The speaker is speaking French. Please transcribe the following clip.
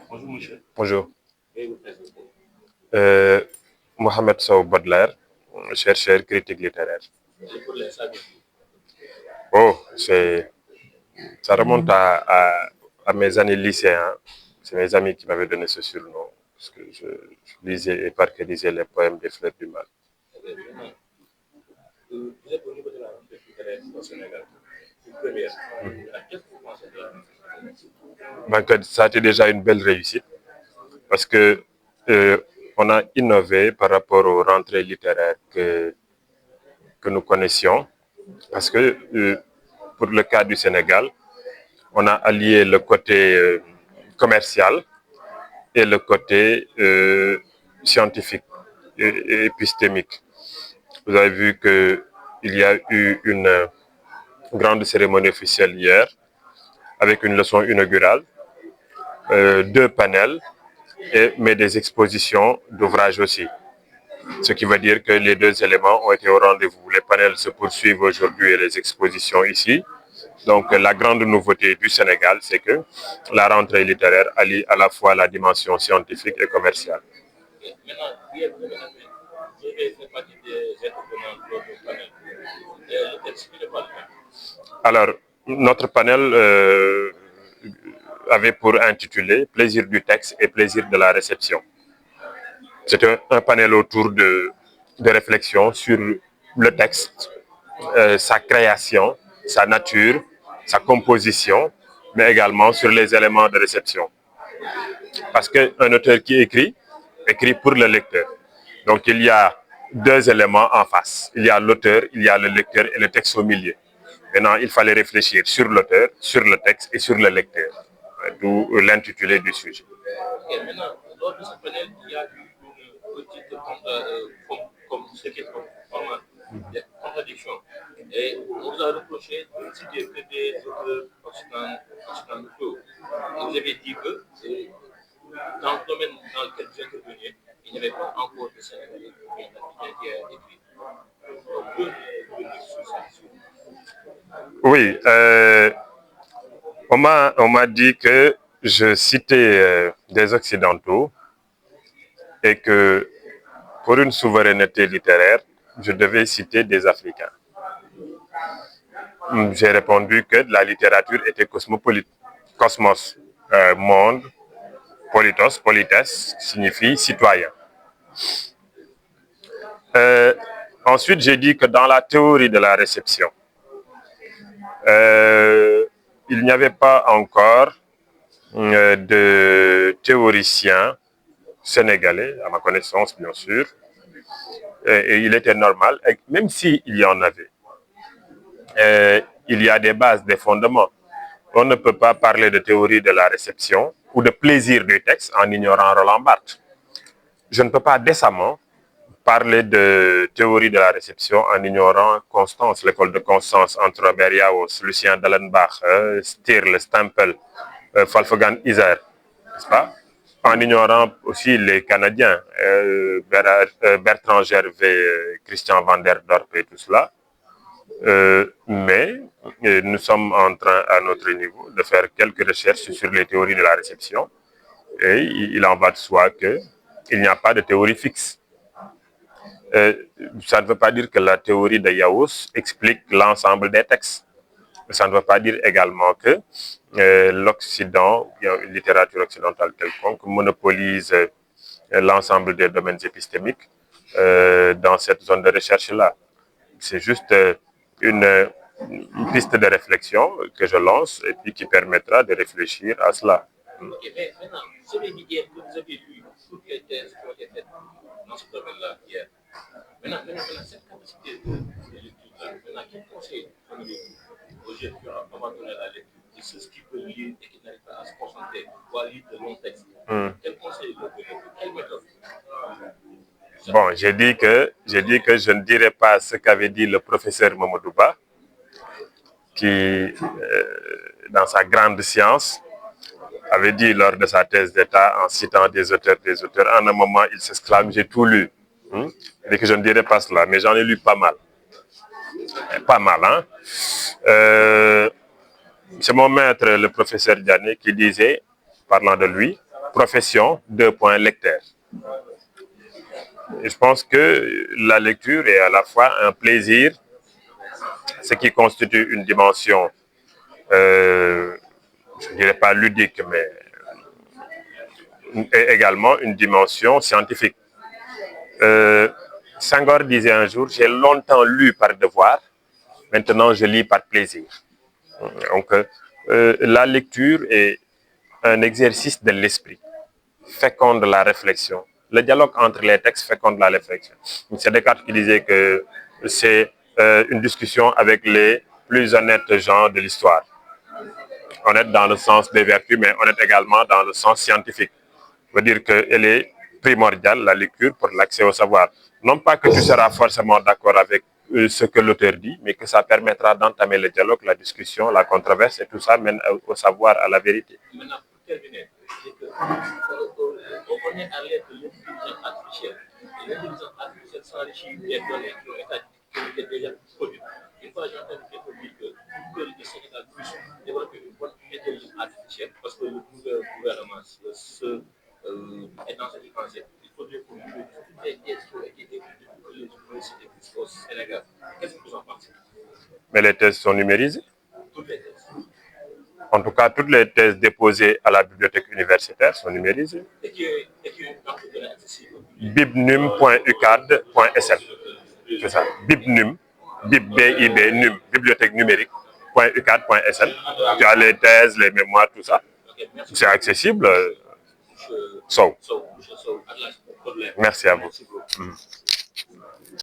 Bonjour monsieur. Bonjour. Veuillez vous présenter. Euh, Mohamed Sow Baudelaire, chercheur critique littéraire. Et pour les amis, Oh, ça remonte à mes années lycéennes. C'est mes amis qui m'avaient donné ce surnom. Parce que je lisais et parcourisais les poèmes des Fleurs du Mal. maintenant, vous êtes au niveau de la rentrée littéraire au Sénégal. Une première. À qu'est-ce que vous pensez de la rentrée? Donc, ça a été déjà une belle réussite parce que euh, on a innové par rapport aux rentrées littéraires que nous connaissions. Parce que pour le cas du Sénégal, on a allié le côté commercial et le côté scientifique et épistémique. Vous avez vu qu'il y a eu une grande cérémonie officielle hier avec une leçon inaugurale, deux panels, mais des expositions d'ouvrages aussi. Ce qui veut dire que les deux éléments ont été au rendez-vous. Les panels se poursuivent aujourd'hui et les expositions ici. Donc la grande nouveauté du Sénégal, c'est que la rentrée littéraire allie à la fois la dimension scientifique et commerciale. Et maintenant, hier, vous avez fait partie des intervenants de votre panel. Et le texte, il n'est pas le même. Alors, notre panel avait pour intitulé Plaisir du texte et plaisir de la réception. C'était un panel autour de réflexion sur le texte, sa création, sa nature, sa composition, mais également sur les éléments de réception. Parce qu'un auteur qui écrit pour le lecteur. Donc il y a deux éléments en face. Il y a l'auteur, il y a le lecteur et le texte au milieu. Maintenant, il fallait réfléchir sur l'auteur, sur le texte et sur le lecteur. D'où l'intitulé du sujet. Et maintenant, lors de ce panel, il y a eu une petite comme ce qui est normal, des contradictions. Et on vous a reproché de citer que des auteurs occidentaux. Et vous avez dit que dans le domaine dans lequel vous interveniez, il n'y avait pas encore de Sénégalais qui a écrit. Donc, vous revenez sur ça. Oui, on m'a dit que je citais des Occidentaux et que pour une souveraineté littéraire, je devais citer des Africains. J'ai répondu que la littérature était cosmopolite. Cosmos, monde, politos, polites, signifie citoyen. Ensuite, j'ai dit que dans la théorie de la réception, il n'y avait pas encore de théoriciens sénégalais, à ma connaissance bien sûr, et il était normal, et même s'il y en avait, il y a des bases, des fondements. On ne peut pas parler de théorie de la réception ou de plaisir du texte en ignorant Roland Barthes. Je ne peux pas décemment parler de théorie de la réception en ignorant Constance, l'école de Constance entre Robert Yaos, Lucien Dallenbach, Stirl, Stempel, Wolfgang Iser, n'est-ce pas? En ignorant aussi les Canadiens, Bertrand Gervais, Christian Van der Dorp et tout cela. Mais nous sommes en train, à notre niveau, de faire quelques recherches sur les théories de la réception. Et il en va de soi qu'il n'y a pas de théorie fixe. Ça ne veut pas dire que la théorie de Yaos explique l'ensemble des textes. Ça ne veut pas dire également que l'Occident, une littérature occidentale quelconque, monopolise l'ensemble des domaines épistémiques dans cette zone de recherche-là. C'est juste une piste de réflexion que je lance et puis qui permettra de réfléchir à cela. Ok, mais maintenant, vous avez dit hier que vous avez lu toutes les thèses qui ont été faites dans ce domaine-là hier. Maintenant, cette capacité de lecture-là, maintenant, quel conseil donnez-vous aux jeunes qui ont abandonné la lecture, et ceux qui peuvent lire et qui n'arrivent pas à se concentrer ou à lire de longs textes? Quel conseil leur donnez-vous? Quelle méthode? Bon, j'ai dit que je ne dirais pas ce qu'avait dit le professeur Mamadouba, qui, dans sa grande science, avait dit lors de sa thèse d'État, en citant des auteurs, en un moment, il s'exclame, j'ai tout lu. Et que je ne dirais pas cela, mais j'en ai lu pas mal. Pas mal, hein. C'est mon maître, le professeur Diané, qui disait, parlant de lui, profession, 2 points lecteur. Et je pense que la lecture est à la fois un plaisir, ce qui constitue une dimension, je ne dirais pas ludique, mais également une dimension scientifique. Senghor disait un jour, j'ai longtemps lu par devoir, maintenant je lis par plaisir. Donc, la lecture est un exercice de l'esprit, féconde la réflexion. Le dialogue entre les textes féconde la réflexion. C'est Descartes qui disait que c'est une discussion avec les plus honnêtes gens de l'histoire. Honnête dans le sens des vertus, mais honnête également dans le sens scientifique. Ça veut dire qu'elle est primordiale, la lecture, pour l'accès au savoir. Non pas que tu seras forcément d'accord avec ce que l'auteur dit, mais que ça permettra d'entamer le dialogue, la discussion, la controverse, et tout ça mène au savoir, à la vérité. Maintenant, pour terminer, c'est que on est à l'ère de l'intelligence artificielle. Et l'intelligence artificielle s'enrichit des données qui ont été déjà produites. Une fois, j'ai entendu quelqu'un dire que pour que le Sénégal puisse développer une bonne intelligence artificielle, parce que le gouvernement est dans cette pensée, il faudrait que toutes les thèses qui ont été écrites pour que les universités au Sénégal. Qu'est-ce que vous en pensez? Mais les thèses sont numérisées. Toutes les thèses. En tout cas, toutes les thèses déposées à la bibliothèque universitaire sont numérisées. Et qui est accessible. bibnum.ucad.sn. C'est ça. Bibnum, BIB, NUM, bibliothèque numérique.ucad.sn. Tu as les thèses, les mémoires, tout ça. C'est accessible. So. Merci à vous.